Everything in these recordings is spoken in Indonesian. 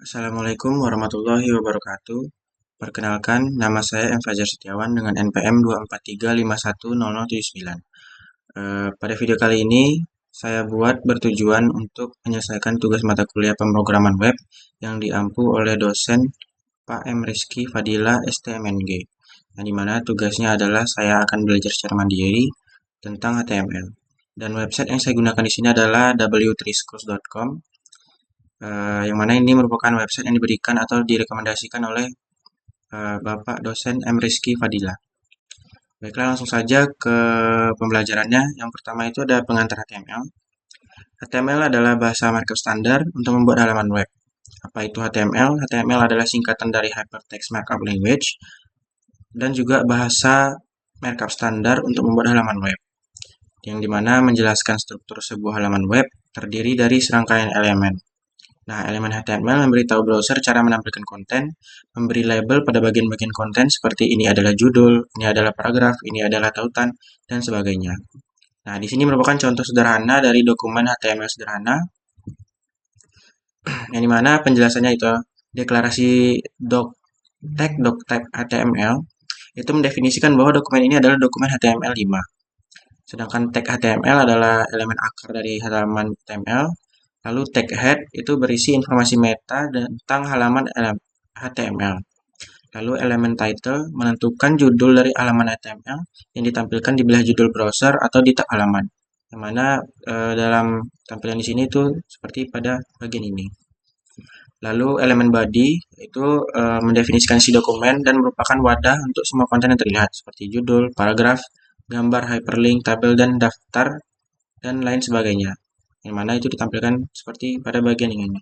Assalamualaikum warahmatullahi wabarakatuh. Perkenalkan, nama saya M. Fajar Setiawan dengan NPM 243510079. Pada video kali ini, saya buat bertujuan untuk menyelesaikan tugas mata kuliah pemrograman web yang diampu oleh dosen Pak M. Rizky Fadila STMNG, yang dimana tugasnya adalah saya akan belajar secara mandiri tentang HTML. Dan website yang saya gunakan di sini adalah w3schools.com, yang mana ini merupakan website yang diberikan atau direkomendasikan oleh Bapak dosen M. Rizky Fadila. Baiklah, langsung saja ke pembelajarannya. Yang pertama itu ada pengantar HTML. HTML adalah bahasa markup standar untuk membuat halaman web. Apa itu HTML? HTML adalah singkatan dari Hypertext Markup Language dan juga bahasa markup standar untuk membuat halaman web, yang dimana menjelaskan struktur sebuah halaman web terdiri dari serangkaian elemen. Nah, elemen HTML memberitahu browser cara menampilkan konten, memberi label pada bagian-bagian konten seperti ini adalah judul, ini adalah paragraf, ini adalah tautan, dan sebagainya. Nah, di sini merupakan contoh sederhana dari dokumen HTML sederhana, yang dimana penjelasannya itu deklarasi tag.type HTML itu mendefinisikan bahwa dokumen ini adalah dokumen HTML5. Sedangkan tag HTML adalah elemen akar dari halaman HTML. Lalu tag head itu berisi informasi meta tentang halaman HTML. Lalu elemen title menentukan judul dari halaman HTML yang ditampilkan di belah judul browser atau di tab halaman. Yang mana dalam tampilan di sini itu seperti pada bagian ini. Lalu elemen body itu mendefinisikan isi dokumen dan merupakan wadah untuk semua konten yang terlihat seperti judul, paragraf, gambar, hyperlink, tabel, dan daftar, dan lain sebagainya. Yang mana itu ditampilkan seperti pada bagian ini.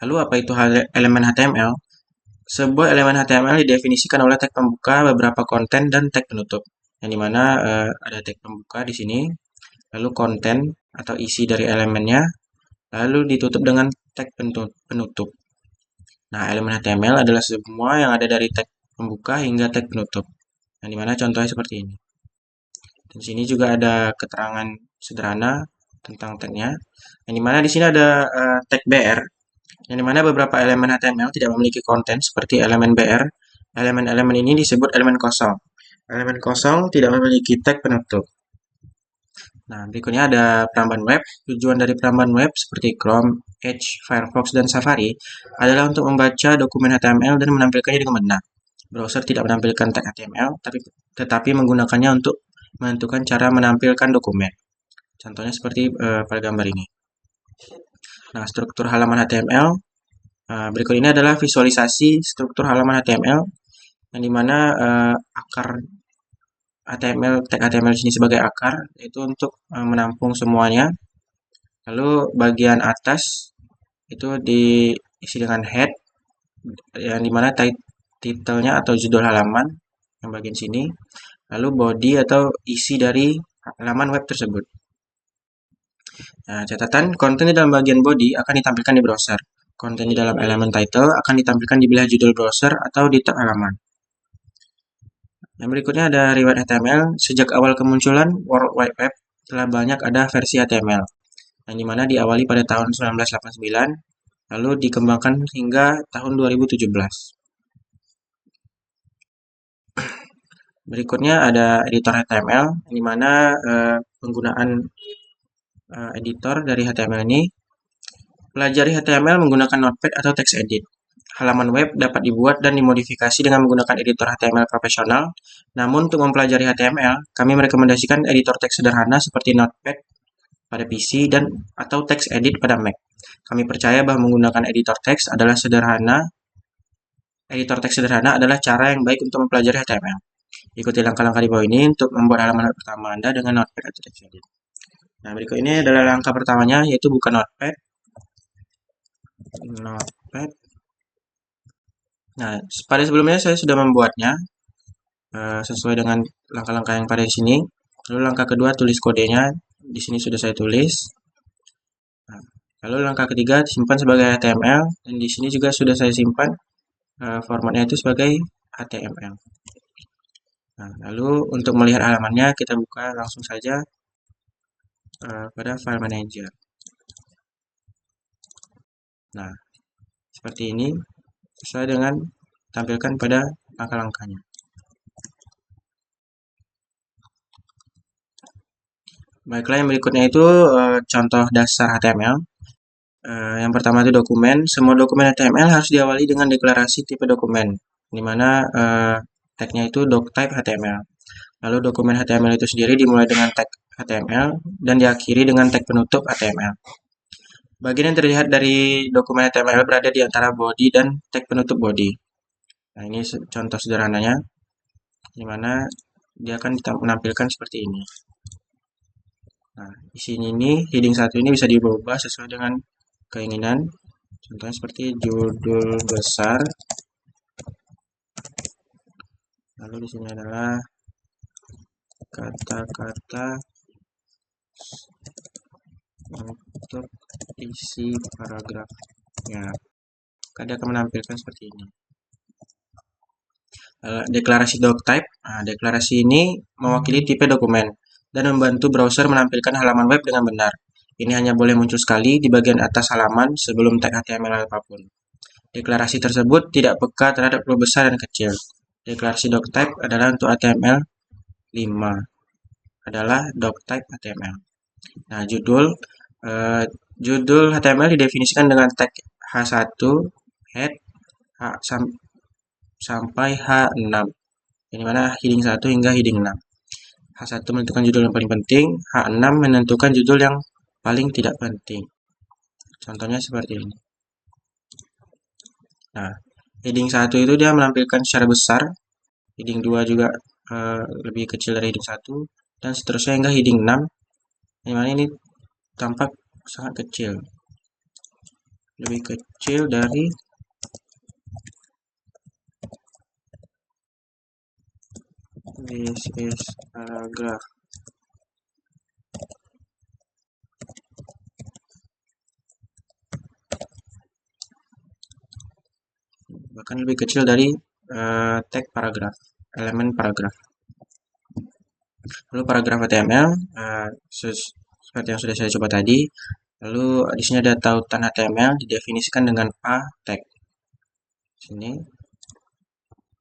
Lalu apa itu elemen HTML? Sebuah elemen HTML didefinisikan oleh tag pembuka, beberapa konten, dan tag penutup. Yang dimana ada tag pembuka di sini, lalu konten atau isi dari elemennya, lalu ditutup dengan tag penutup. Nah, elemen HTML adalah semua yang ada dari tag pembuka hingga tag penutup. Yang dimana contohnya seperti ini. Di sini juga ada keterangan sederhana tentang tagnya, yang dimana di sini ada tag BR, yang dimana beberapa elemen HTML tidak memiliki konten seperti elemen BR. Elemen-elemen ini disebut elemen kosong. Elemen kosong tidak memiliki tag penutup. Nah, berikutnya ada perambahan web. Tujuan dari perambahan web seperti Chrome, Edge, Firefox, dan Safari adalah untuk membaca dokumen HTML dan menampilkannya dengan benar. Browser tidak menampilkan tag HTML, tetapi menggunakannya untuk menentukan cara menampilkan dokumen. Contohnya seperti pada gambar ini. Nah, struktur halaman HTML. Berikut ini adalah visualisasi struktur halaman HTML, yang dimana akar HTML, tag HTML di sini sebagai akar, itu untuk menampung semuanya. Lalu bagian atas itu diisi dengan head, yang dimana title-nya atau judul halaman yang bagian sini. Lalu body atau isi dari halaman web tersebut. Nah, catatan konten di dalam bagian body akan ditampilkan di browser. Konten di dalam elemen title akan ditampilkan di belah judul browser atau di tab halaman. Yang berikutnya ada riwayat HTML. Sejak awal kemunculan World Wide Web telah banyak ada versi HTML, yang dimana diawali pada tahun 1989, lalu dikembangkan hingga tahun 2017. Berikutnya ada editor HTML, yang dimana penggunaan editor dari HTML ini. Pelajari HTML menggunakan Notepad atau TextEdit. Halaman web dapat dibuat dan dimodifikasi dengan menggunakan editor HTML profesional. Namun untuk mempelajari HTML, kami merekomendasikan editor teks sederhana seperti Notepad pada PC dan atau TextEdit pada Mac. Kami percaya bahwa menggunakan editor teks sederhana adalah cara yang baik untuk mempelajari HTML. Ikuti langkah-langkah di bawah ini untuk membuat halaman web pertama Anda dengan Notepad atau TextEdit. Nah, berikut ini adalah langkah pertamanya, yaitu buka Notepad. Nah, pada sebelumnya saya sudah membuatnya sesuai dengan langkah-langkah yang pada di sini. Lalu langkah kedua, tulis kodenya. Di sini sudah saya tulis. Nah, lalu langkah ketiga, simpan sebagai HTML, dan di sini juga sudah saya simpan formatnya itu sebagai HTML. Nah, lalu untuk melihat halamannya kita buka langsung saja pada file manager. Nah, seperti ini sesuai dengan tampilkan pada langkah-langkahnya. Baiklah, yang berikutnya itu contoh dasar HTML. Yang pertama itu dokumen. Semua dokumen HTML harus diawali dengan deklarasi tipe dokumen, di mana tagnya itu doctype HTML. Lalu dokumen HTML itu sendiri dimulai dengan tag HTML dan diakhiri dengan tag penutup HTML. Bagian yang terlihat dari dokumen HTML berada di antara body dan tag penutup body. Nah, ini contoh sederhananya, di mana dia akan menampilkan seperti ini. Nah, di sini ini heading 1 ini bisa diubah sesuai dengan keinginan. Contohnya seperti judul besar. Lalu di sini adalah kata-kata untuk isi paragrafnya. Maka dia akan menampilkan seperti ini. Deklarasi doctype. Nah, deklarasi ini mewakili tipe dokumen dan membantu browser menampilkan halaman web dengan benar. Ini hanya boleh muncul sekali di bagian atas halaman sebelum tag HTML apapun. Deklarasi tersebut tidak peka terhadap huruf besar dan kecil. Deklarasi doctype adalah untuk HTML 5. Adalah doctype HTML. Nah, judul HTML didefinisikan dengan tag H1, head, sampai H6. Yang mana heading 1 hingga heading 6. H1 menentukan judul yang paling penting, H6 menentukan judul yang paling tidak penting. Contohnya seperti ini. Nah, heading 1 itu dia menampilkan secara besar, heading 2 juga lebih kecil dari heading 1, dan seterusnya hingga heading 6, yang mana ini tampak sangat kecil. Lebih kecil dari this is paragraph. Bahkan lebih kecil dari tag paragraf, elemen paragraf. Lalu paragraf HTML seperti yang sudah saya coba tadi. Lalu di sini ada tautan HTML didefinisikan dengan a tag. Sini.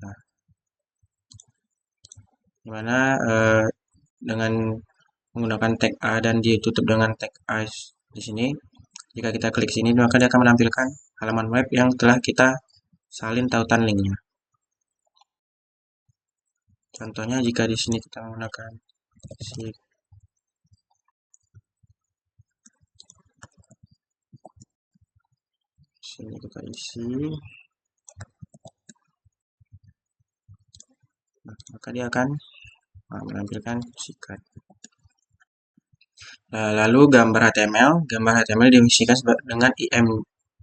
Nah, dimana dengan menggunakan tag a dan ditutup dengan tag a di sini. Jika kita klik sini, maka dia akan menampilkan halaman web yang telah kita salin tautan linknya. Contohnya jika di sini kita menggunakan sini kita isi, nah, maka dia akan menampilkan sikat. Lalu gambar HTML didefinisikan dengan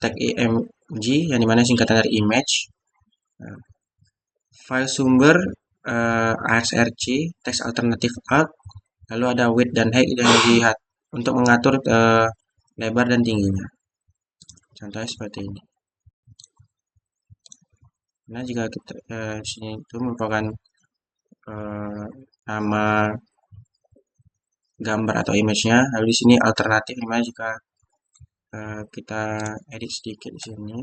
tag img yang dimana singkatan dari image. File sumber ASRC, text alternatif alt, lalu ada width dan height yang dilihat untuk mengatur lebar dan tingginya. Contohnya seperti ini. Nah, jika kita sini itu merupakan nama gambar atau image-nya, lalu di sini alternatif, dimana jika kita edit sedikit di sini,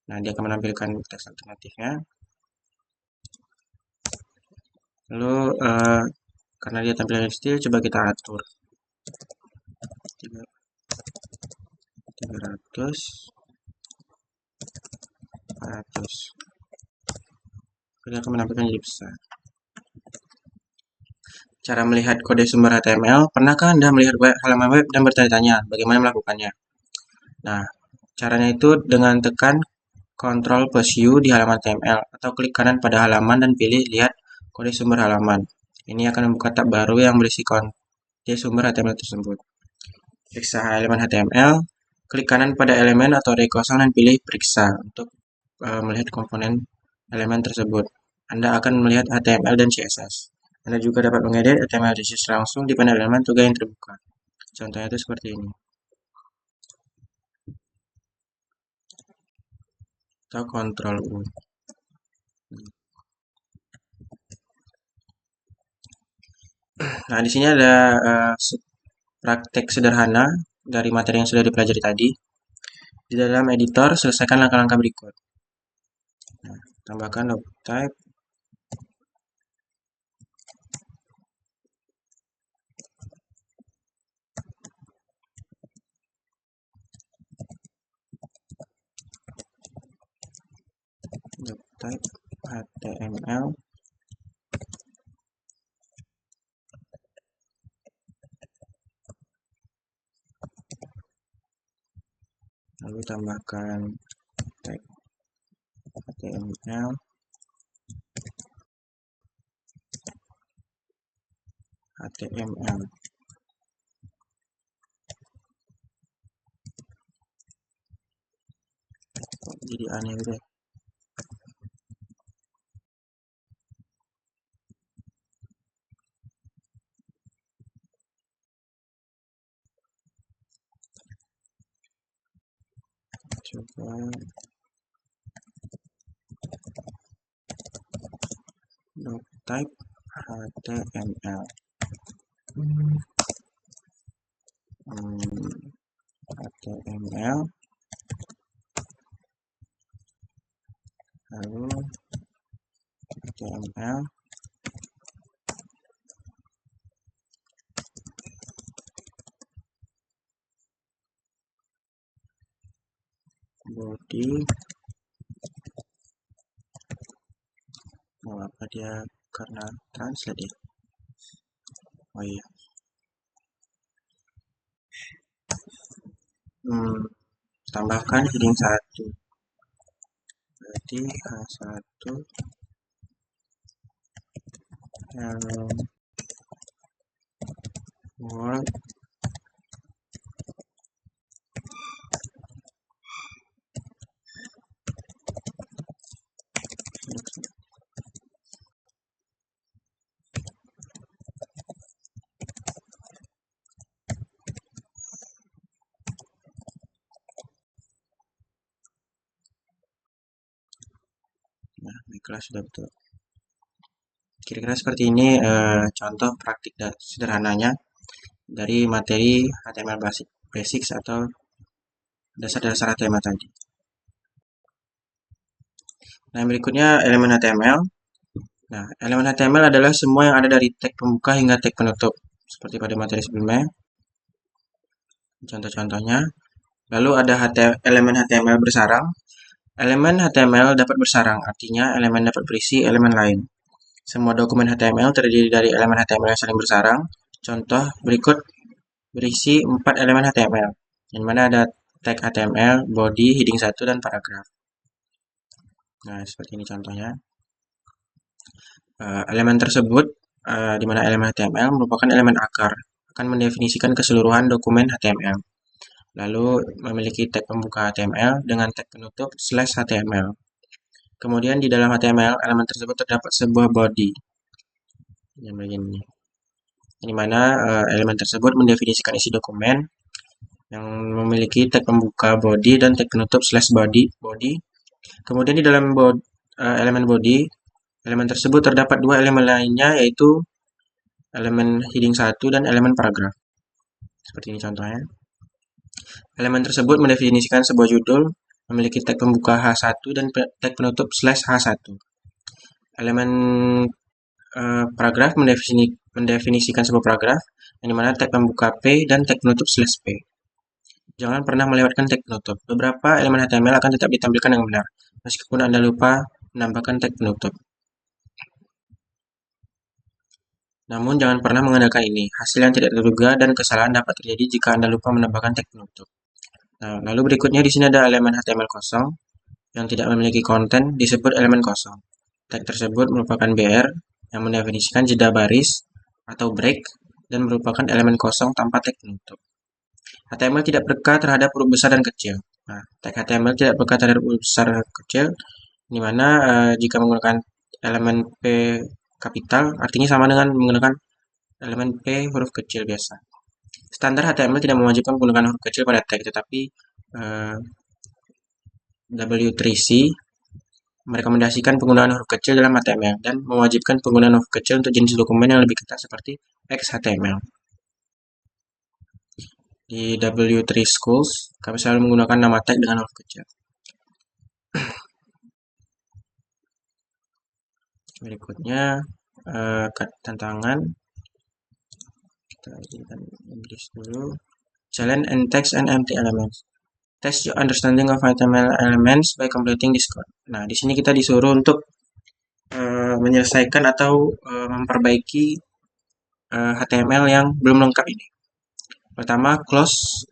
nah dia akan menampilkan teks alternatifnya. Lalu karena dia tampilan stil, coba kita atur 300 400. Dia akan menampilkan jadi besar. Cara melihat kode sumber HTML. Pernahkah Anda melihat halaman web dan bertanya-tanya bagaimana melakukannya? Nah, caranya itu dengan tekan Ctrl plus U di halaman HTML atau klik kanan pada halaman dan pilih lihat kode sumber halaman. Ini akan membuka tab baru yang berisi kode sumber HTML tersebut. Periksa elemen HTML, klik kanan pada elemen atau array kosong dan pilih periksa untuk melihat komponen elemen tersebut. Anda akan melihat HTML dan CSS. Anda juga dapat mengedit HTML dan CSS langsung di panel elemen tugas yang terbuka. Contohnya itu seperti ini. Atau Ctrl U. Nah, di sini ada praktek sederhana dari materi yang sudah dipelajari tadi. Di dalam editor, selesaikan langkah-langkah berikut. Nah, tambahkan doctype. Doctype HTML. Lalu tambahkan tag HTML. HTML. Kok jadi aneh gitu ya? Coba doctype HTML. HTML. Lalu HTML. Body. Oh, apa dia karena translate ya? Oh iya. Tambahkan heading 1. Berarti H1 hello world. Nah, baiklah, sudah betul. Kira-kira seperti ini contoh praktik sederhananya dari materi HTML Basics atau dasar-dasar HTML tadi. Nah, berikutnya elemen HTML. Nah, elemen HTML adalah semua yang ada dari tag pembuka hingga tag penutup, seperti pada materi sebelumnya. Contoh-contohnya. Lalu ada elemen HTML bersarang. Elemen HTML dapat bersarang, artinya elemen dapat berisi elemen lain. Semua dokumen HTML terdiri dari elemen HTML yang saling bersarang. Contoh berikut berisi 4 elemen HTML, yang mana ada tag HTML, body, heading 1, dan paragraf. Nah, seperti ini contohnya. Elemen tersebut, di mana elemen HTML merupakan elemen akar, akan mendefinisikan keseluruhan dokumen HTML. Lalu memiliki tag pembuka HTML dengan tag penutup /HTML. Kemudian di dalam HTML, elemen tersebut terdapat sebuah body. Yang begini. Di mana elemen tersebut mendefinisikan isi dokumen yang memiliki tag pembuka body dan tag penutup /body. Kemudian di dalam elemen body, elemen tersebut terdapat dua elemen lainnya, yaitu elemen heading 1 dan elemen paragraf. Seperti ini contohnya. Elemen tersebut mendefinisikan sebuah judul, memiliki tag pembuka H1 dan tag penutup /H1. Elemen paragraf mendefinisikan sebuah paragraf, yang dimana tag pembuka P dan tag penutup /P. Jangan pernah melewatkan tag penutup. Beberapa elemen HTML akan tetap ditampilkan dengan benar, meskipun Anda lupa menambahkan tag penutup. Namun jangan pernah mengandalkan ini. Hasil yang tidak terduga dan kesalahan dapat terjadi jika Anda lupa menambahkan tag penutup. Nah, lalu berikutnya di sini ada elemen HTML kosong yang tidak memiliki konten, disebut elemen kosong. Tag tersebut merupakan BR yang mendefinisikan jeda baris atau break dan merupakan elemen kosong tanpa tag penutup. HTML tidak peka terhadap huruf besar dan kecil. Nah, tag HTML tidak peka terhadap huruf besar dan kecil, di mana jika menggunakan elemen P kapital, artinya sama dengan menggunakan elemen P huruf kecil biasa. Standar HTML tidak mewajibkan menggunakan huruf kecil pada tag, tetapi W3C merekomendasikan penggunaan huruf kecil dalam HTML dan mewajibkan penggunaan huruf kecil untuk jenis dokumen yang lebih ketat seperti XHTML. Di W3 Schools, kami selalu menggunakan nama tag dengan huruf kecil. Berikutnya, tantangan. Kita jadikan Inggris dulu. Challenge and text and empty elements. Test your understanding of HTML elements by completing this code. Nah, di sini kita disuruh untuk menyelesaikan atau memperbaiki HTML yang belum lengkap ini. Pertama, close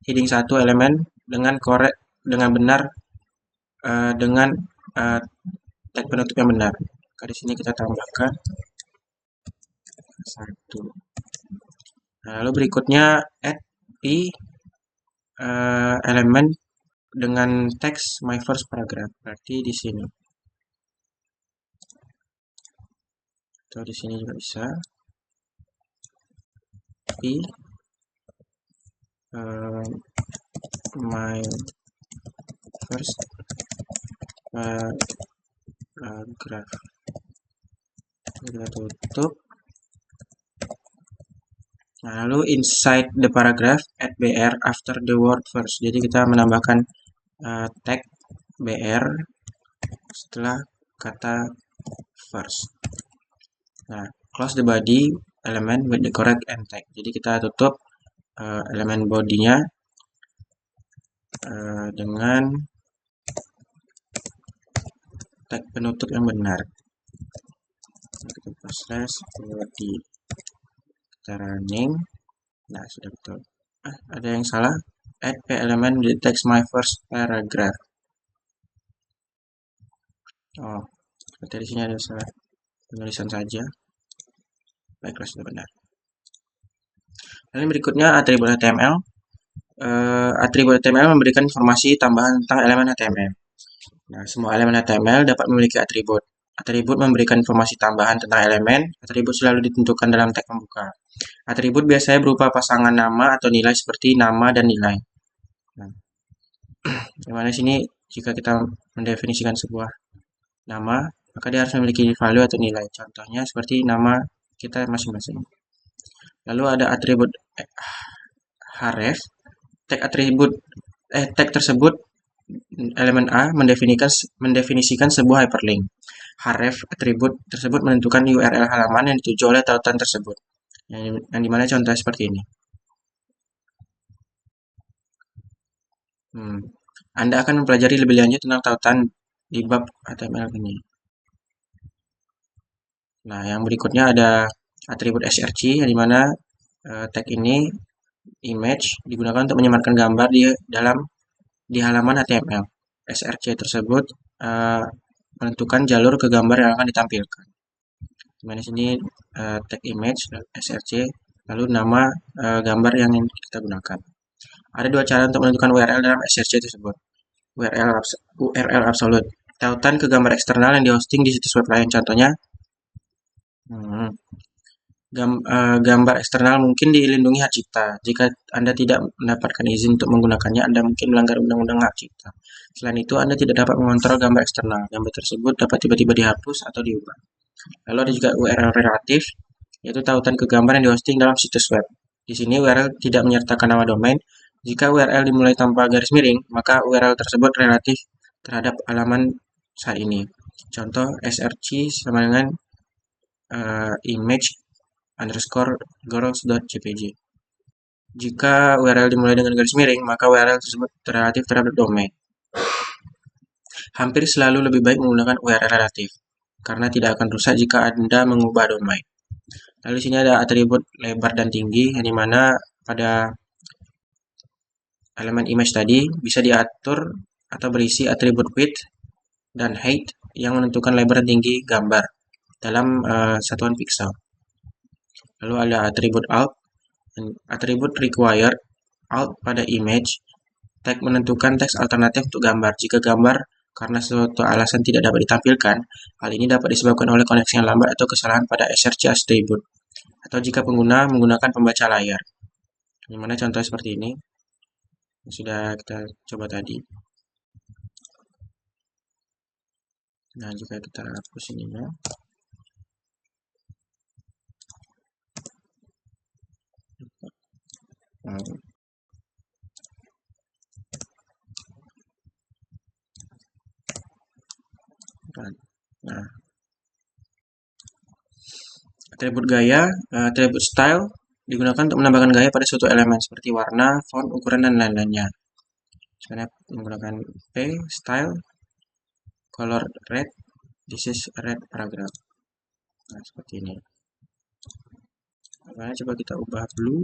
heading 1 elemen dengan korek dengan benar dengan tag penutup yang benar. Maka di sini kita tambahkan 1. Nah, lalu berikutnya add p elemen dengan teks my first paragraph. Berarti di sini. Atau di sini juga bisa. P my first paragraph. Kita tutup. Nah, lalu inside the paragraph add br after the word first. Jadi kita menambahkan tag br setelah kata first. Nah, close the body element with the correct end tag. Jadi kita tutup elemen bodinya dengan tag penutup yang benar. Kita proses body. Kita running. Nah, sudah betul. Ada yang salah. Add p element with the text my first paragraph. Oh, seperti di sini ada salah penulisan saja. Baiklah, sudah benar. Lalu berikutnya atribut HTML. Atribut HTML memberikan informasi tambahan tentang elemen HTML. Nah, semua elemen HTML dapat memiliki atribut. Atribut memberikan informasi tambahan tentang elemen. Atribut selalu ditentukan dalam tag pembuka. Atribut biasanya berupa pasangan nama atau nilai seperti nama dan nilai. Nah, dimana sini jika kita mendefinisikan sebuah nama, maka dia harus memiliki value atau nilai. Contohnya seperti nama kita masing-masing. Lalu ada atribut href. Tag tersebut elemen A mendefinisikan sebuah hyperlink. Href atribut tersebut menentukan URL halaman yang dituju oleh tautan tersebut. Yang dimana contohnya seperti ini. Anda akan mempelajari lebih lanjut tentang tautan di bab HTML ini. Nah, yang berikutnya ada atribut src, yang dimana tag ini image digunakan untuk menyematkan gambar di halaman HTML. src tersebut menentukan jalur ke gambar yang akan ditampilkan. Dimana sini tag image src, lalu nama gambar yang kita gunakan. Ada dua cara untuk menentukan URL dalam src tersebut. URL absolute, tautan ke gambar eksternal yang dihosting di situs web lain. Contohnya, gambar eksternal mungkin dilindungi hak cipta. Jika Anda tidak mendapatkan izin untuk menggunakannya, Anda mungkin melanggar undang-undang hak cipta. Selain itu, Anda tidak dapat mengontrol gambar eksternal. Gambar tersebut dapat tiba-tiba dihapus atau diubah. Lalu ada juga URL relatif, yaitu tautan ke gambar yang dihosting dalam situs web. Di sini URL tidak menyertakan nama domain. Jika URL dimulai tanpa garis miring, maka URL tersebut relatif terhadap halaman saat ini. Contoh src sama dengan image_girls.jpg. Jika URL dimulai dengan garis miring, maka URL tersebut relatif terhadap domain. Hampir selalu lebih baik menggunakan URL relatif, karena tidak akan rusak jika Anda mengubah domain. Lalu di sini ada atribut lebar dan tinggi, yang dimana pada elemen image tadi bisa diatur atau berisi atribut width dan height yang menentukan lebar dan tinggi gambar dalam satuan pixel. Lalu ada atribut alt, atribut required alt pada image, tag menentukan teks alternatif untuk gambar. Jika gambar karena suatu alasan tidak dapat ditampilkan, hal ini dapat disebabkan oleh koneksi yang lambat atau kesalahan pada src attribute, atau jika pengguna menggunakan pembaca layar. Dimana contoh seperti ini yang sudah kita coba tadi. Nah, jika kita hapus ininya, Nah, atribut gaya, atribut style digunakan untuk menambahkan gaya pada suatu elemen seperti warna, font, ukuran, dan lain-lainnya. Misalnya menggunakan P, style, color red, this is red paragraph. Nah, seperti ini. Nah, coba kita ubah blue.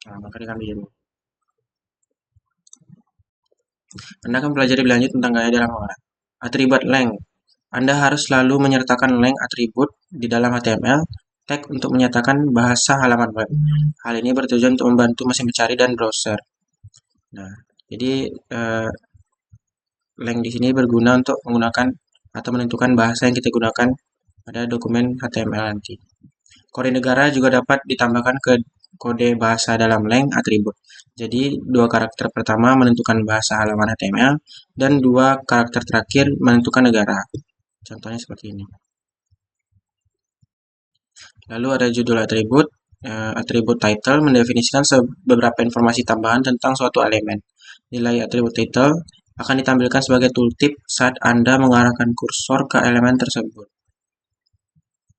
Nah, maka diganti biru. Anda akan pelajari lebih lanjut tentang gaya dalam warna. Atribut length. Anda harus selalu menyertakan length atribut di dalam HTML tag untuk menyatakan bahasa halaman web. Hal ini bertujuan untuk membantu mesin mencari dan browser. Nah, jadi length di sini berguna untuk menggunakan atau menentukan bahasa yang kita gunakan pada dokumen HTML nanti. Kode negara juga dapat ditambahkan ke kode bahasa dalam length atribut. Jadi, dua karakter pertama menentukan bahasa halaman HTML dan dua karakter terakhir menentukan negara. Contohnya seperti ini. Lalu ada judul atribut. Atribut title mendefinisikan beberapa informasi tambahan tentang suatu elemen. Nilai atribut title akan ditampilkan sebagai tooltip saat Anda mengarahkan kursor ke elemen tersebut.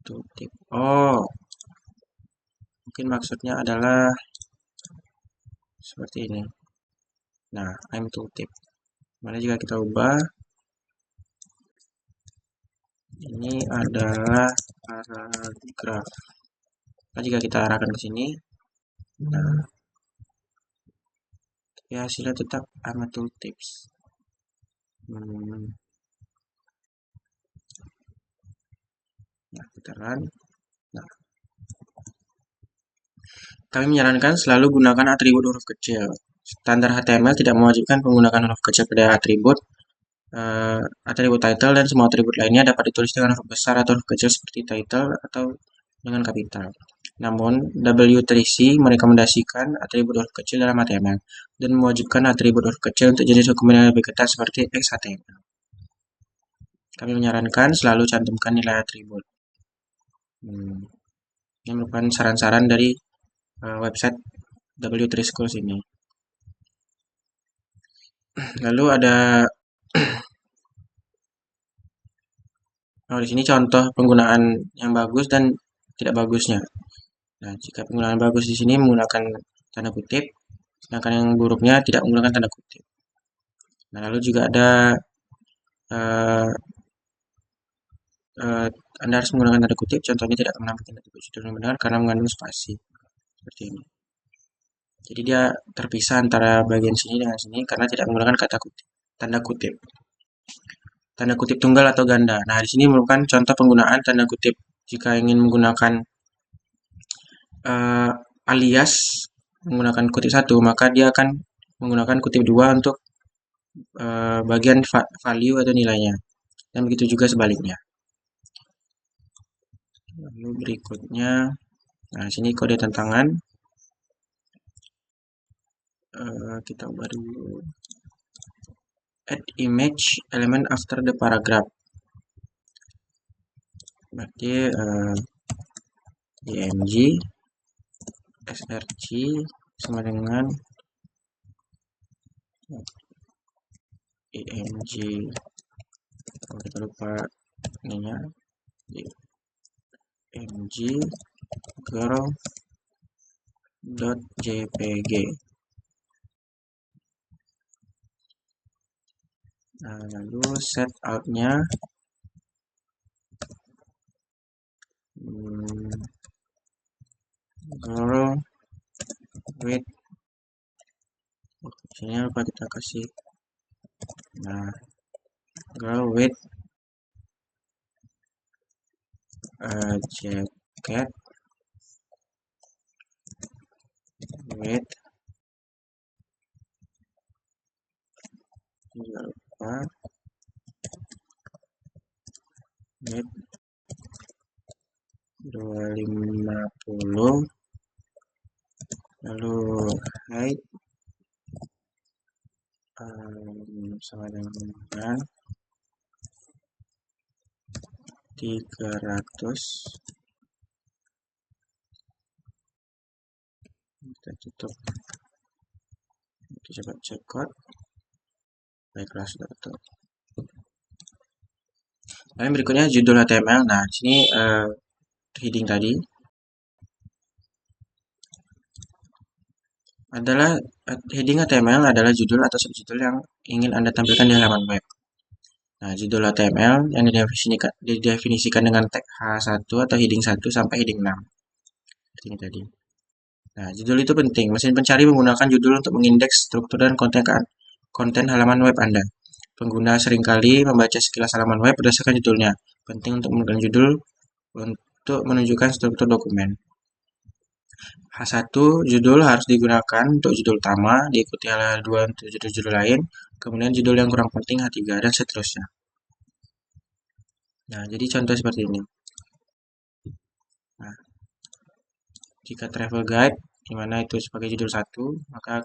Tooltip. Oh, mungkin maksudnya adalah seperti ini. Nah, I'm tooltip. Mana jika kita ubah, ini adalah paragraf. Nah, jika kita arahkan ke sini, nah, ya hasilnya tetap I'm tooltips. Nah, kita run. Nah, kami menyarankan selalu gunakan atribut huruf kecil. Standar HTML tidak mewajibkan penggunaan huruf kecil pada atribut. Atribut title dan semua atribut lainnya dapat ditulis dengan huruf besar atau huruf kecil seperti title atau dengan kapital. Namun, W3C merekomendasikan atribut huruf kecil dalam HTML dan mewajibkan atribut huruf kecil untuk jenis dokumen yang lebih ketat seperti XHTML. Kami menyarankan selalu cantumkan nilai atribut. Ini merupakan saran-saran dari website W3 Schools ini. Lalu ada di sini contoh penggunaan yang bagus dan tidak bagusnya. Nah, jika penggunaan bagus di sini menggunakan tanda kutip, sedangkan yang buruknya tidak menggunakan tanda kutip. Nah, lalu juga ada Anda harus menggunakan tanda kutip, contohnya tidak akan menampilkan atribut judul yang benar karena mengandung spasi. Seperti ini. Jadi dia terpisah antara bagian sini dengan sini karena tidak menggunakan kata kutip, tanda kutip. Tanda kutip tunggal atau ganda. Nah, di sini merupakan contoh penggunaan tanda kutip. Jika ingin menggunakan alias menggunakan kutip satu, maka dia akan menggunakan kutip dua untuk bagian value atau nilainya. Dan begitu juga sebaliknya. Lalu berikutnya, nah sini kode tantangan. Kita ubah dulu. Add image element after the paragraph. Berarti img src sama dengan img, kalau kita lupa ininya, img girl.jpg. Nah, lalu set outnya girl with, sini lupa kita kasih, nah girl with jacket with, jangan lupa with 250, lalu height sama dengan 300. Kita tutup, kita coba cek code. Baiklah, sudah betul. Lalu berikutnya judul HTML. Nah, di sini heading tadi adalah heading HTML adalah judul atau subjudul yang ingin Anda tampilkan di halaman web. Nah, judul HTML yang didefinisikan dengan tag H1 atau heading 1 sampai heading 6. Ini tadi. Nah, judul itu penting. Mesin pencari menggunakan judul untuk mengindeks struktur dan konten halaman web Anda. Pengguna seringkali membaca sekilas halaman web berdasarkan judulnya. Penting untuk menggunakan judul untuk menunjukkan struktur dokumen. H1 judul harus digunakan untuk judul utama, diikuti H2 untuk judul-judul lain, kemudian judul yang kurang penting H3 dan seterusnya. Nah, jadi contoh seperti ini. Nah, jika travel guide, di mana itu sebagai judul 1, maka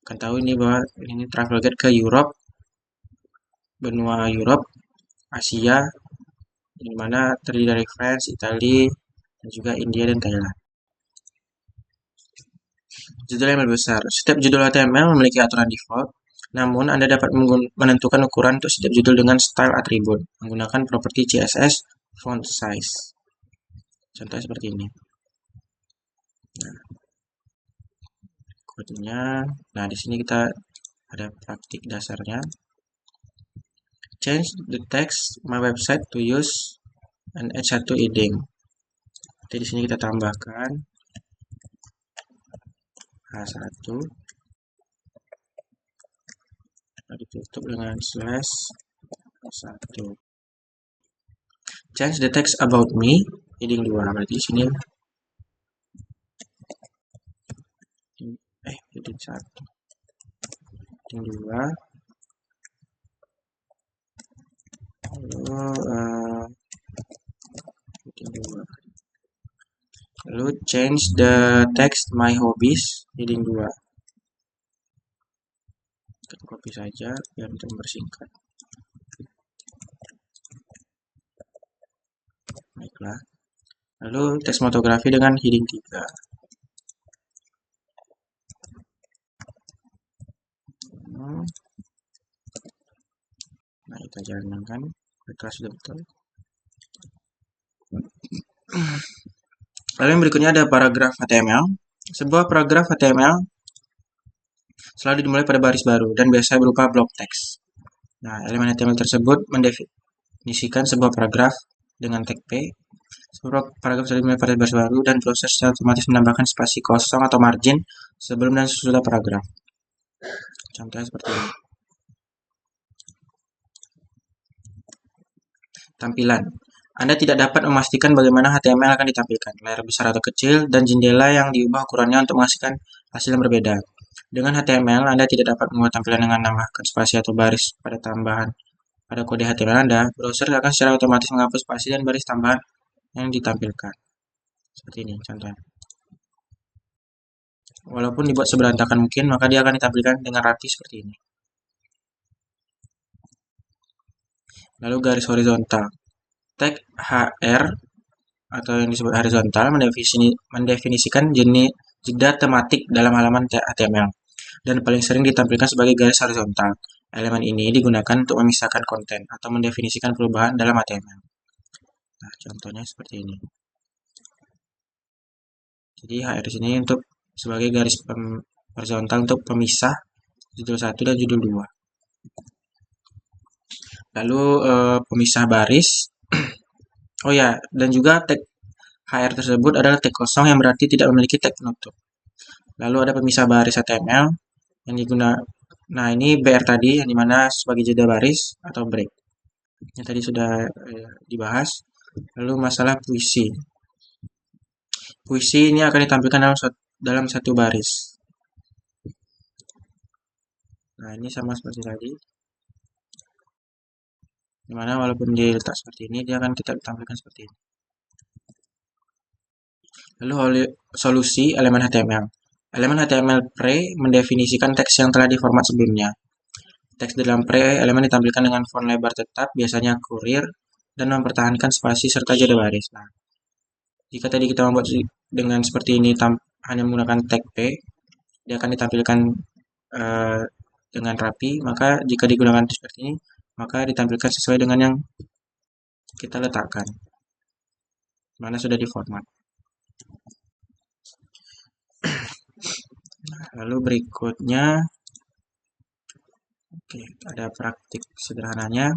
akan tahu ini bahwa ini travel guide ke Europe, benua Europe, Asia, di mana terdiri dari France, Italia, dan juga India dan Thailand. Judul yang lebih besar. Setiap judul HTML memiliki aturan default, namun Anda dapat menentukan ukuran untuk setiap judul dengan style atribut menggunakan properti CSS font size. Contohnya seperti ini. Nah, kodenya. Nah, di sini kita ada praktik dasarnya. Change the text my website to use an H1 heading. Jadi di sini kita tambahkan H1, ditutup dengan slash H1. Change the text about me, heading 2. Berarti di sini heading 1, heading 2. Lalu change the text my hobbies, heading 2. Kita copy saja biar untuk mempersingkat. Baiklah. Lalu teks motografi dengan heading 3. Nah, kita jalankan. Baiklah, sudah betul. Lalu yang berikutnya ada paragraf HTML. Sebuah paragraf HTML selalu dimulai pada baris baru dan biasanya berupa blok teks. Nah, elemen HTML tersebut mendefinisikan sebuah paragraf dengan tag P. Sebuah paragraf selalu dimulai pada baris baru dan proses secara otomatis menambahkan spasi kosong atau margin sebelum dan sesudah paragraf. Contohnya seperti ini. Tampilan. Anda tidak dapat memastikan bagaimana HTML akan ditampilkan, layar besar atau kecil, dan jendela yang diubah ukurannya untuk menghasilkan hasil yang berbeda. Dengan HTML, Anda tidak dapat membuat tampilan dengan menambahkan spasi atau baris pada tambahan pada kode HTML Anda. Browser akan secara otomatis menghapus spasi dan baris tambahan yang ditampilkan. Seperti ini contohnya. Walaupun dibuat seberantakan mungkin, maka dia akan ditampilkan dengan rapi seperti ini. Lalu garis horizontal. Tag HR atau yang disebut horizontal mendefinisikan jenis jeda tematik dalam halaman HTML dan paling sering ditampilkan sebagai garis horizontal. Elemen ini digunakan untuk memisahkan konten atau mendefinisikan perubahan dalam HTML. Nah, contohnya seperti ini. Jadi HR di sini untuk sebagai garis horizontal untuk pemisah judul 1 dan judul 2. Lalu pemisah baris. Oh ya, dan juga tag HR tersebut adalah tag kosong yang berarti tidak memiliki tag penutup. Lalu ada pemisah baris HTML yang digunakan. Nah, ini BR tadi yang dimana sebagai jeda baris atau break. Yang tadi sudah dibahas. Lalu masalah puisi. Puisi ini akan ditampilkan dalam satu baris. Nah, ini sama seperti tadi. Dimana walaupun diletak seperti ini, dia akan kita tampilkan seperti ini. Lalu solusi elemen HTML. Elemen HTML pre mendefinisikan teks yang telah diformat sebelumnya. Teks dalam pre elemen ditampilkan dengan font lebar tetap, biasanya Courier, dan mempertahankan spasi serta jeda baris. Nah, jika tadi kita membuat dengan seperti ini hanya menggunakan tag P, dia akan ditampilkan dengan rapi, maka jika digunakan seperti ini, maka ditampilkan sesuai dengan yang kita letakkan, mana sudah diformat. Lalu berikutnya, oke, ada praktik sederhananya.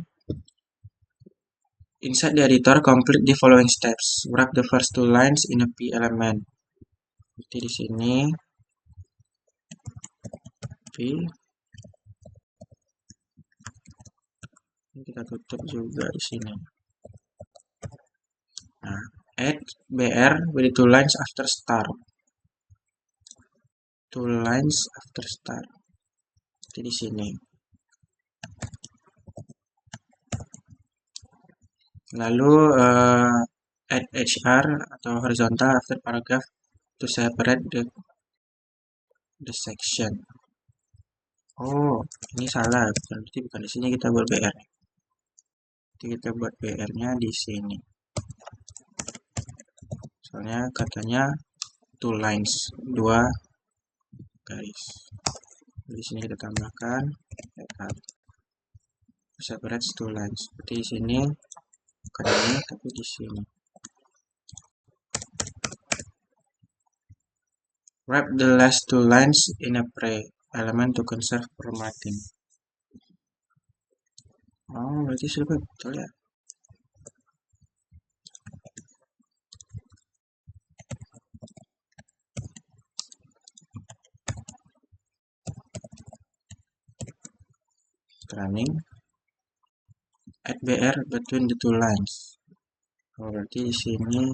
Inside the editor, complete the following steps. Wrap the first two lines in a P element. Seperti di sini, P. Ini kita tutup juga di sini. Nah, add BR with the two lines after star. Two lines after star. Seperti di sini. Lalu add HR atau horizontal after paragraph to separate the section. Oh, ini salah. Berarti bukan di sini kita buat BR. Jadi kita buat BR-nya di sini. Soalnya katanya two lines, dua garis. Di sini kita tambahkan separate two lines. Seperti di sini, bukan ini, tapi di sini. Wrap the last two lines in a pre-element to conserve formatting. Oh, berarti sudah betul ya. Running. Add BR between the two lines. Oh, berarti di sini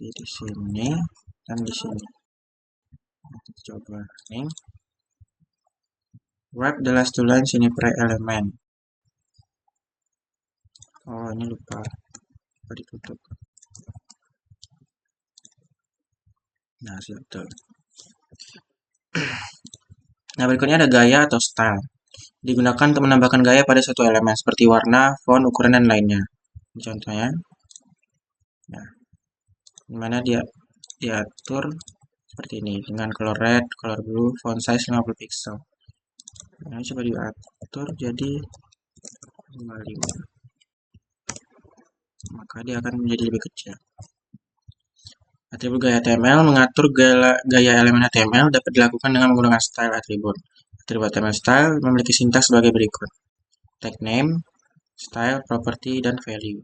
di sini dan di sini. Kita coba running. Wrap the last two lines in a pre-element. Oh, ini lupa ditutup. Nah, sudah betul. Nah, berikutnya ada gaya atau style. Digunakan untuk menambahkan gaya pada suatu elemen seperti warna, font, ukuran, dan lainnya. Contohnya, nah, dimana dia diatur seperti ini dengan color red, color blue, font size 50 pixel. Nah, coba diatur jadi 55. Maka dia akan menjadi lebih kecil. Atribut gaya HTML mengatur gaya elemen HTML dapat dilakukan dengan menggunakan style atribut. Atribut HTML style memiliki sintaks sebagai berikut. Tag name, style, property, dan value.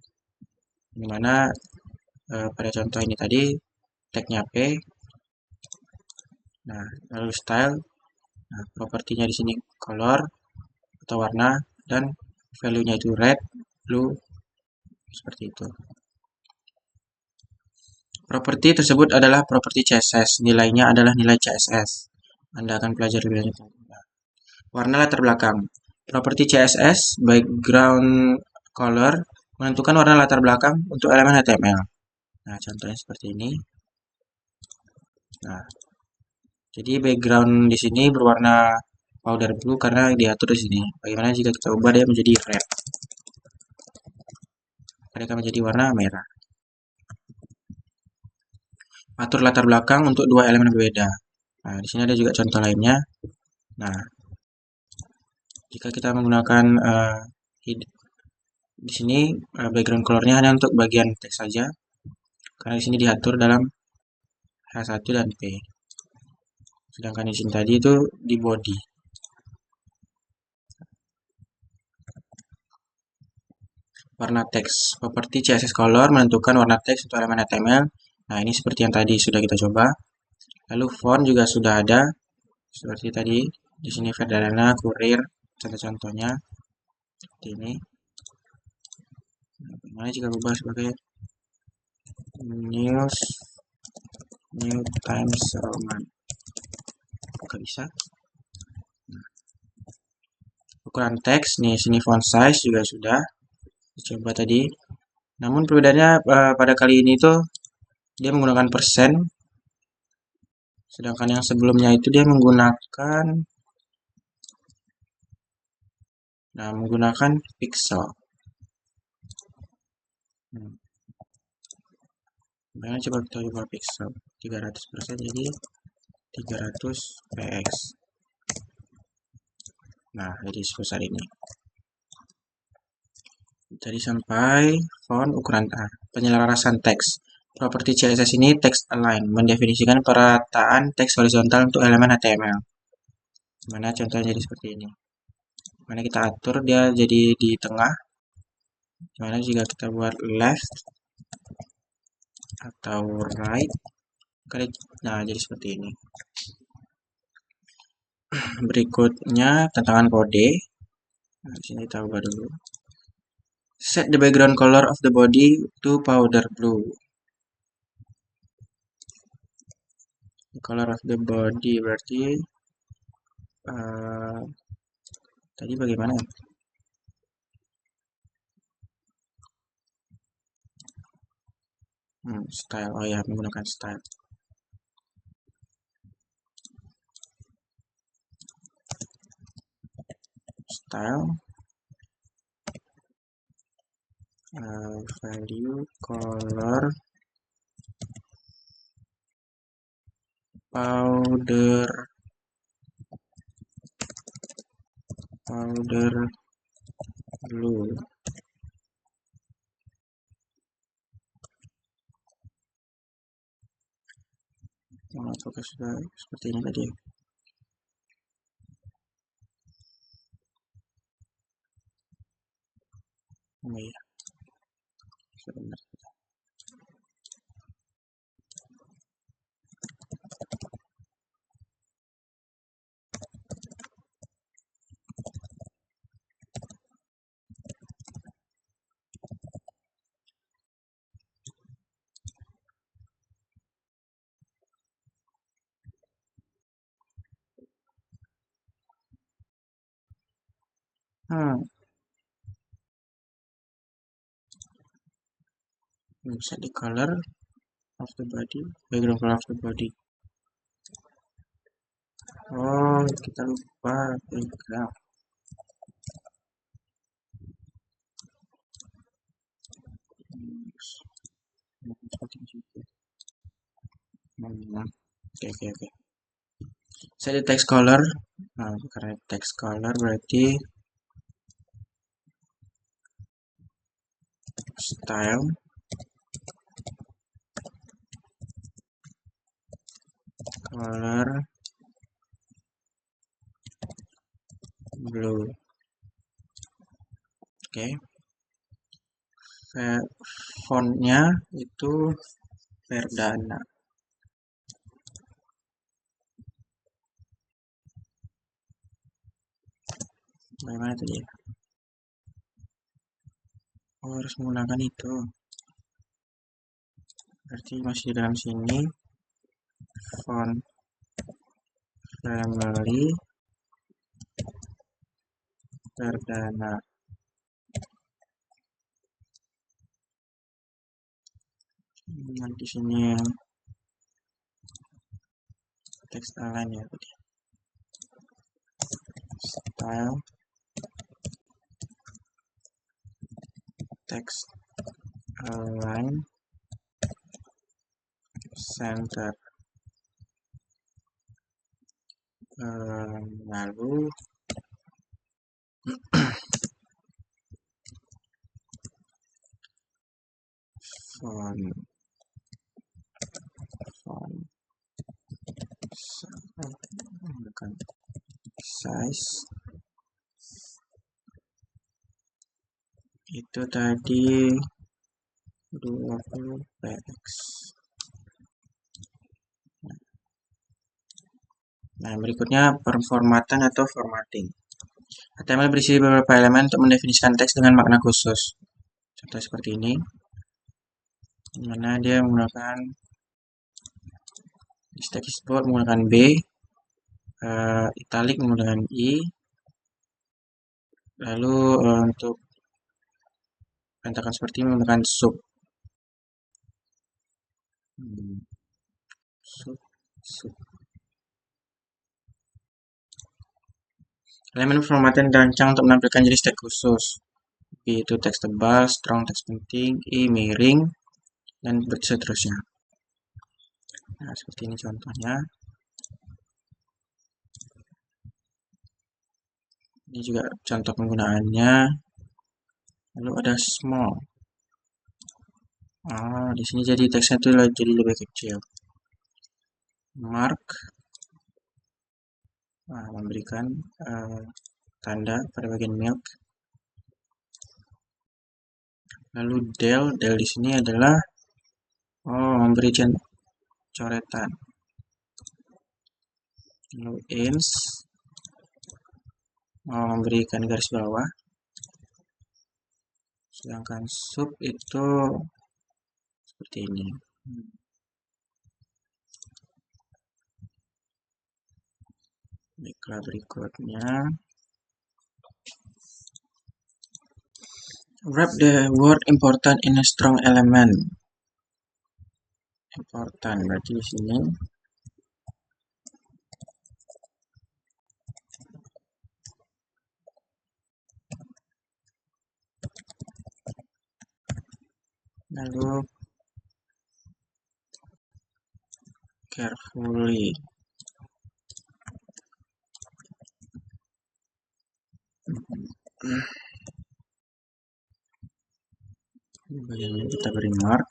Dimana pada contoh ini tadi tagnya P. Nah, lalu style. Nah, propertinya di sini color atau warna dan value-nya itu red, blue, seperti itu. Properti tersebut adalah properti CSS. Nilainya adalah nilai CSS. Anda akan pelajari lebih lanjut. Warna latar belakang. Properti CSS, background color, menentukan warna latar belakang untuk elemen HTML. Nah, contohnya seperti ini. Nah, jadi background di sini berwarna powder blue karena diatur di sini. Bagaimana jika kita ubah dia menjadi red? Mereka menjadi warna merah. Atur latar belakang untuk dua elemen berbeda. Nah, di sini ada juga contoh lainnya. Nah, jika kita menggunakan di sini background colornya hanya untuk bagian teks saja, karena di sini diatur dalam H1 dan P. Sedangkan di sini tadi itu di body. Warna teks. Properti CSS color menentukan warna teks untuk elemen HTML. Nah, ini seperti yang tadi sudah kita coba. Lalu font juga sudah ada. Seperti tadi. Di sini Verdana, Courier, contoh-contohnya. Seperti ini. Nah, bagaimana jika berubah sebagai New Times Roman? Apakah bisa? Nah, ukuran teks nih, sini font size juga sudah dicoba tadi. Namun perbedaannya pada kali ini tuh dia menggunakan persen, sedangkan yang sebelumnya itu dia menggunakan menggunakan pixel. Makanya coba kita ubah pixel 300% jadi 300 px. Nah, jadi sebesar ini. Jadi sampai font ukuran A. Penyelarasan teks. Properti CSS ini text align mendefinisikan perataan teks horizontal untuk elemen HTML. Mana contohnya jadi seperti ini. Mana kita atur dia jadi di tengah. Mana jika kita buat left atau right, nah jadi seperti ini. Berikutnya tantangan kode. Nah, di sini kita ubah dulu. Set the background color of the body to powder blue. The color of the body berarti tadi bagaimana ya? Style. Oh ya, menggunakan style. Style value color powder blue. Apakah sudah seperti ini tadi? Oh iya, sebentar. Bisa di color of the body, background color of the body. Oh, kita lupa background. Oke. Set the text color. Nah, karena text color berarti style color blue. Oke. Fontnya itu Verdana. Bagaimana tadi ya? Oh, harus menggunakan itu. Berarti masih di dalam sini. Font family Verdana. Nah, di sini text align ya tadi. Style text align center. Lalu font size itu tadi 20 px. Nah, berikutnya performatan atau formatting. HTML berisi beberapa elemen untuk mendefinisikan teks dengan makna khusus. Contoh seperti ini, di mana dia menggunakan text bold menggunakan B, italic menggunakan I, lalu untuk bentakan seperti ini menggunakan sub. Sub. Elemen formatting dirancang untuk menampilkan jenis teks khusus. B itu teks tebal, strong teks penting, I miring, dan seterusnya. Nah, seperti ini contohnya. Ini juga contoh penggunaannya. Lalu ada small. Di sini jadi teksnya tuh jadi lebih kecil. Mark memberikan tanda pada bagian milk. Lalu del di sini adalah memberi coretan. Lalu ins memberikan garis bawah. Sedangkan sub itu seperti ini. Baiklah, berikutnya. Wrap the word important in a strong element. Important berarti di sini. Lalu carefully. Bagian ini kita beri mark.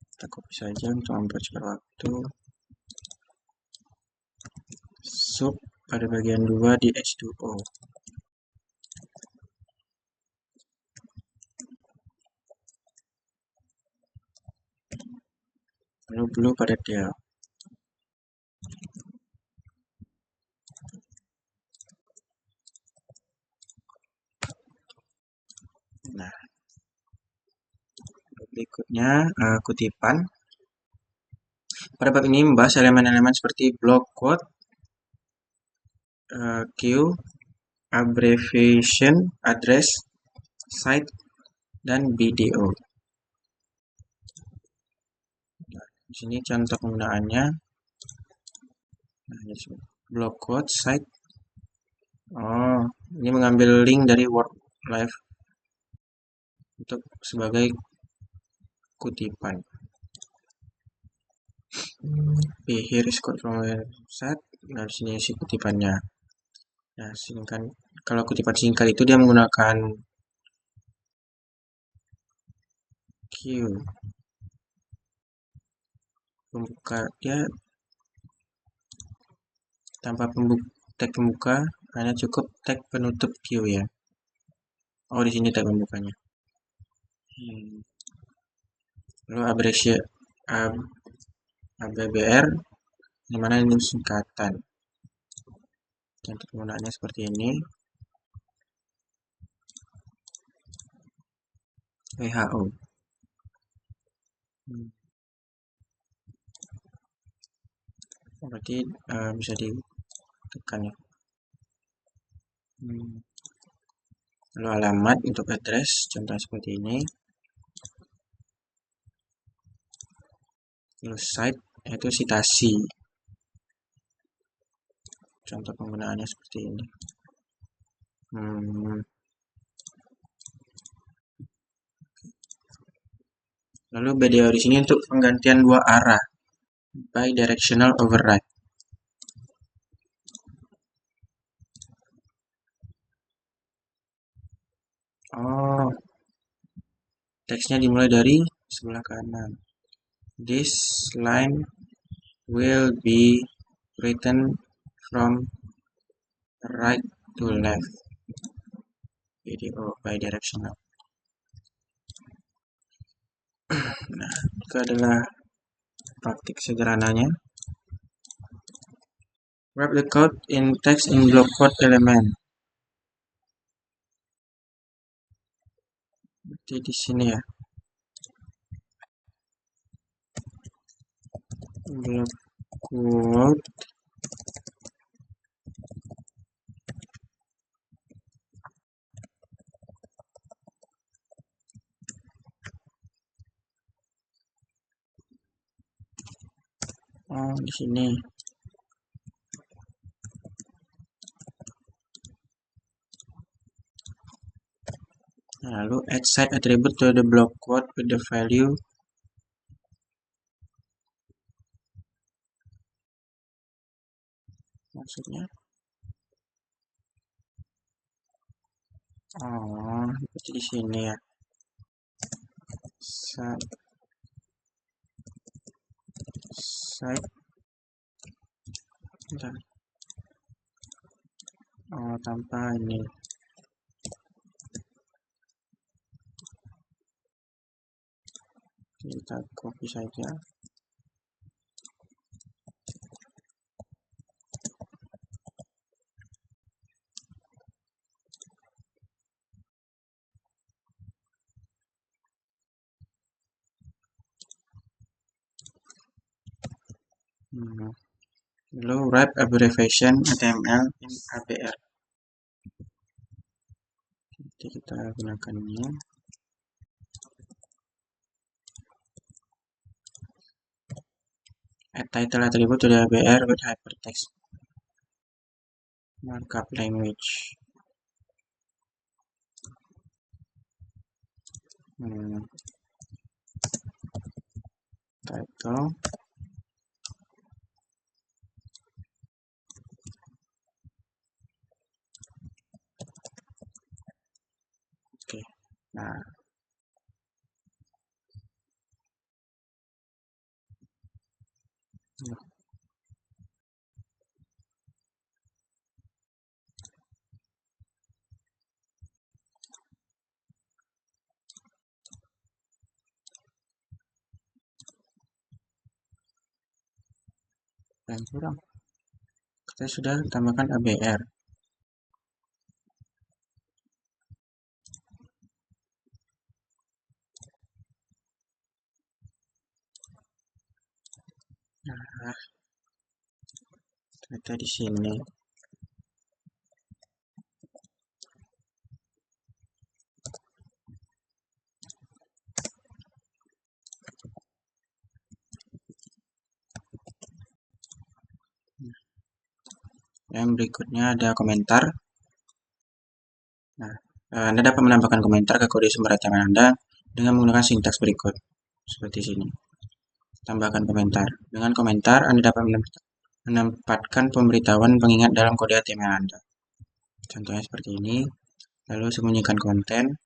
Kita copy saja untuk mempercepat waktu. Sub pada bagian 2 di H2O. Lalu blue pada del. Nah, berikutnya kutipan. Pada bab ini membahas elemen-elemen seperti block quote, queue, abbreviation, address, cite, dan BDO. Nah, di sini contoh penggunaannya. Nah, block quote, cite. Ini mengambil link dari Word Live untuk sebagai kutipan. Here is quote from a website. Nah, di sini isi kutipannya. Nah, singkat. Kalau kutipan singkat itu dia menggunakan Q. Pembuka dia tanpa tag pembuka, hanya cukup tag penutup Q ya. Di sini tag pembukanya. Lalu ABBR, dimana ini singkatan. Contoh penggunaannya seperti ini. WHO. Berarti bisa ditekan ya. Lalu alamat untuk address, contoh seperti ini. Lalu cite, yaitu citasi. Contoh penggunaannya seperti ini. Lalu BDO di sini untuk penggantian dua arah, bidirectional override. Teksnya dimulai dari sebelah kanan. This line will be written from right to left. BDO, bidirectional. Nah, itu adalah praktik sederhananya. Wrap the code in text in block quote element. Berarti di sini ya. Block quote. Di sini. Lalu add side attribute to the block quote with the value maksudnya. Oh, seperti di sini ya. Side, side. Bentar. Oh, tanpa ini. Kita copy saja. Lalu wrap abbreviation HTML in ABR. Nanti kita gunakan ini. Add title attribute to the ABR with hypertext markup language. Title. Oke. Nah, yang kurang. Kita sudah tambahkan ABR. Nah, ternyata di sini. Yang berikutnya ada komentar. Nah, Anda dapat menambahkan komentar ke kode sumber HTML Anda dengan menggunakan sintaks berikut. Seperti sini. Tambahkan komentar. Dengan komentar, Anda dapat menempatkan pemberitahuan pengingat dalam kode HTML Anda. Contohnya seperti ini. Lalu sembunyikan konten.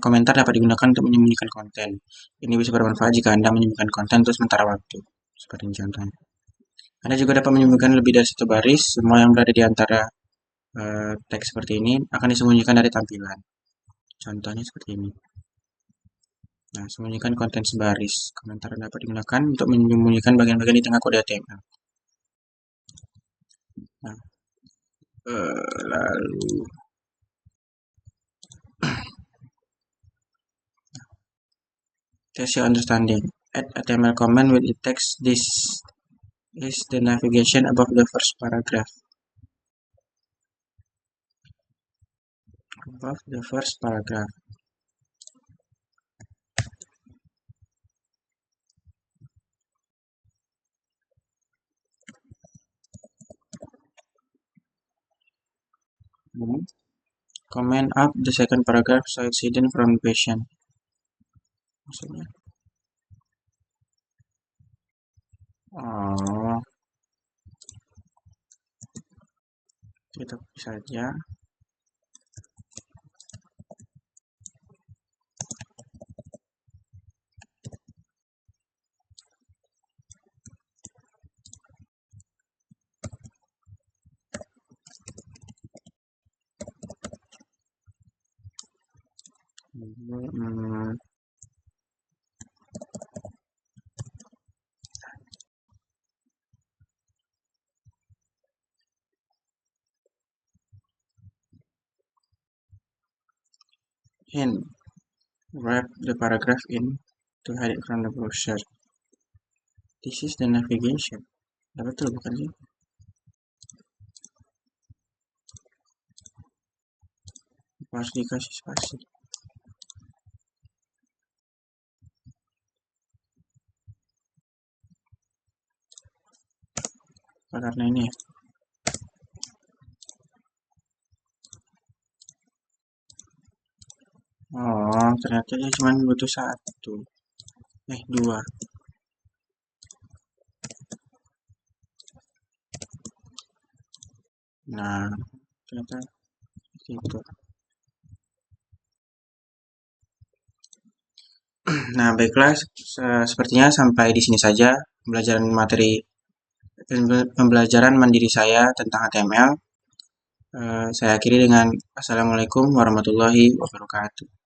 Komentar dapat digunakan untuk menyembunyikan konten. Ini bisa bermanfaat jika Anda menyembunyikan konten untuk sementara waktu. Seperti ini contohnya. Anda juga dapat menyembunyikan lebih dari satu baris. Semua yang berada di antara teks seperti ini akan disembunyikan dari tampilan. Contohnya seperti ini. Nah, sembunyikan konten sebaris. Komentar dapat digunakan untuk menyembunyikan bagian-bagian di tengah kode HTML. Nah, lalu test your understanding. Add HTML comment with the text. This is the navigation above the first paragraph. Above the first paragraph. Comment up the second paragraph so it's hidden from the patient. Maksudnya? Oh, kita bisa saja. Hint. Wrap the paragraph in to hide it from the browser. This is the navigation. Udah betul bukan sih? Harus dikasih spasi. Karena ini ya. Oh, ternyata dia cuma butuh satu. Dua. Nah, ternyata seperti itu. Nah, baiklah, sepertinya sampai di sini saja pembelajaran mandiri saya tentang HTML. Saya akhiri dengan Assalamualaikum warahmatullahi wabarakatuh.